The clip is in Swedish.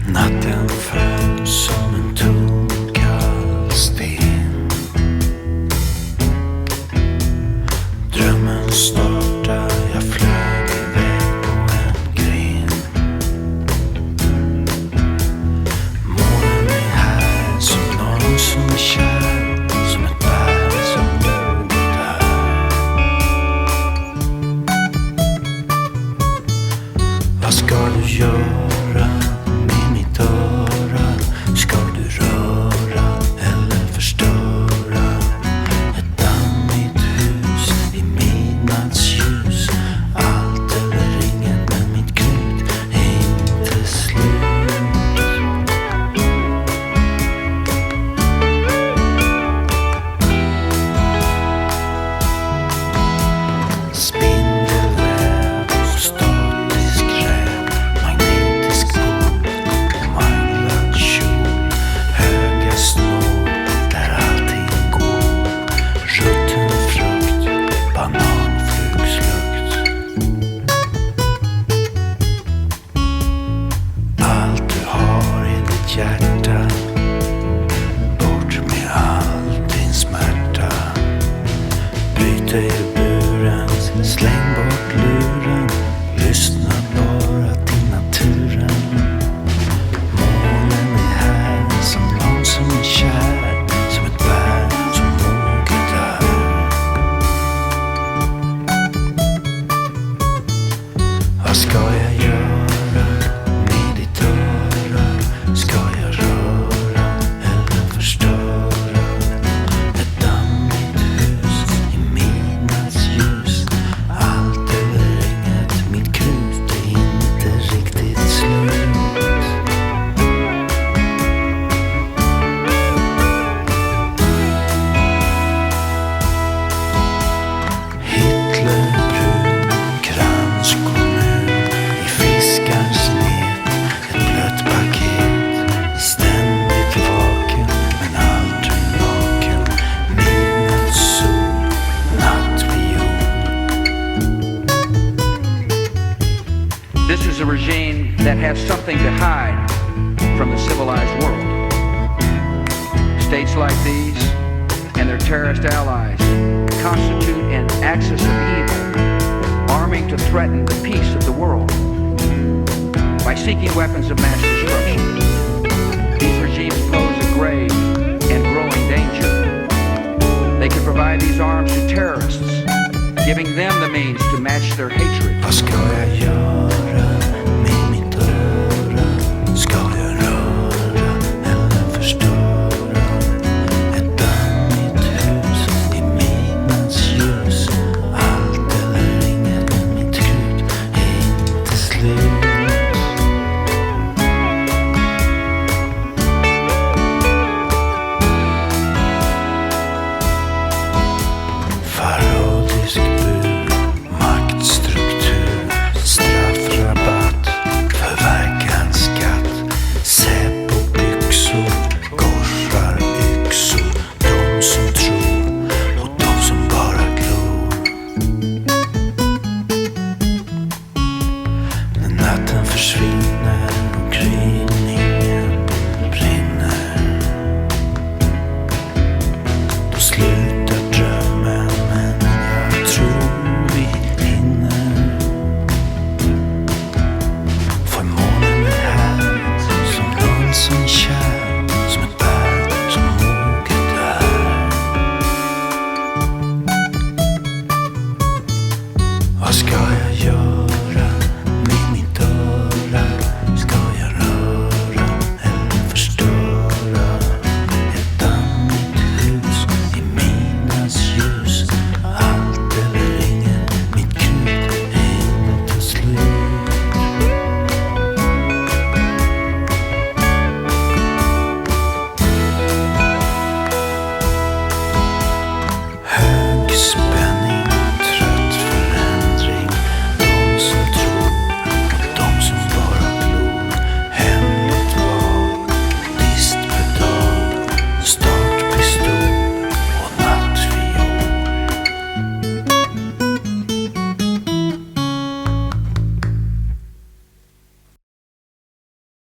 Natten föll som en tung kall sten. Drömmen startade, jag flög iväg på en gren. Månen är här som någon som är kär, som ett bär som motar. Vad ska du göra med mitt öra? Ska du röra eller förstöra ett dammigt hus i midnattsljus? Allt eller inget, men mitt krut är inte slut. Spindelväv och statisk räv, magnetisk båt och manglad kjol, höga snår där allting går, rutten frukt, bananflugslukt. Allt du har är ditt hjärta, bort med all din smärta. Bryt dig ur buren, släng bort luren, lyssna bara till naturen. Månen är här som någon som är kär, som ett bär som moget är. Vad ska jag göra med ditt öra? Ska jag röra eller förstöra ett dammigt hus i midnattsljus? Allt eller inget, mitt krut är inte riktigt slut. Hitlerbrun, kranskommun i fiskars nät, ett blött paket, ständigt vaken men aldrig naken. Midnattssol, nattviol. This is a regime that has something to hide from the civilized world. States like these and their terrorist allies constitute an axis of evil, arming to threaten the peace of the world. By seeking weapons of mass destruction, these regimes pose a grave and growing danger. They can provide these arms to terrorists, giving them the means to match their hatred. Vad ska jag göra med mitt öra? Ska jag röra eller förstöra ett dammigt hus i midnattsljus? Allt eller inget, men mitt krut är inte slut. Parodisk bur, maktstruktur, straffrabatt, förverkan skatt, Säpo-byxor, korsar yxor, de som tror och de som bara glor. När natten försvinner och gryningen brinner, då slutar drömmen, men jag tror vi hinner. För månen är här som någon som är kär, som ett bär som moget är. Vad ska jag göra